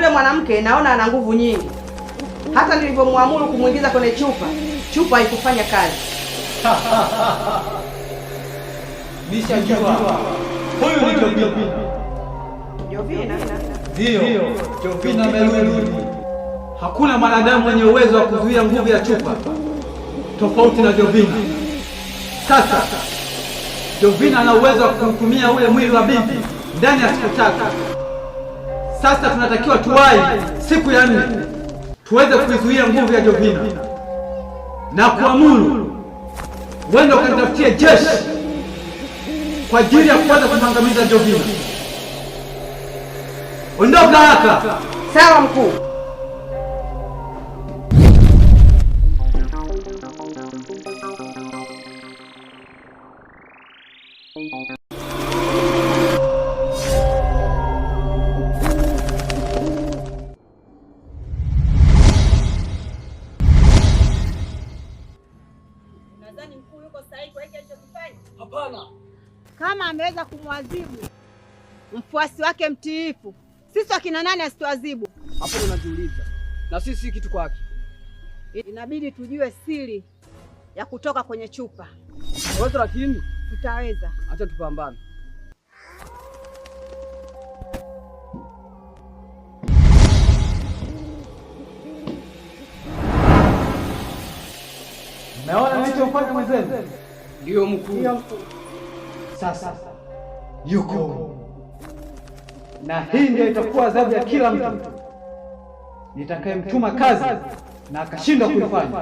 Yule mwanamke naona ana nguvu nyingi. Hata nilivyomwamuru kumwingiza kwenye chupa haikufanya kazi. Nishajua. Huyu ni Jovina. Jovina? Ndio, Jovina amerudi. Hakuna mwanadamu mwenye uwezo wa kuzuia nguvu ya chupa tofauti na Jovina. Sasa Jovina ana uwezo wa kuhukumia ule mwili wa binti ndani ya siku 3. Sasa tunatakiwa tuwai siku ya 4 tuweze kuizuia nguvu ya Jovina na kuamuru wende ukanitafutie jeshi kwa ajili ya kuweza kumangamiza Jovina. Ondoka haraka. Sawa mkuu. Nadhani mkuu yuko sahihi kwa hiki alichokifanya? Hapana. Kama ameweza kumwadhibu mfuasi wake mtiifu, sisi wakina nani asituadhibu? Hapo unajiuliza. Na sisi kitu kwake. Inabidi tujue siri ya kutoka kwenye chupa. Wewe lakini Tutaweza. acha tupambane. Naona nilichofanya mwenzenu. Ndio mkuu. Sasa yuko. Na hii ndio itakuwa adhabu ya kila mtu nitakayemtuma kazi na akashindwa kuifanya.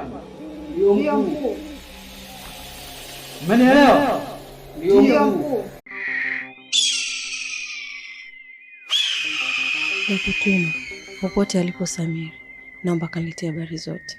Ndio mkuu. Mmenielewa? Ndio mkuu. Nakutuma popote alipo Samiri, naomba kaniletee habari zote.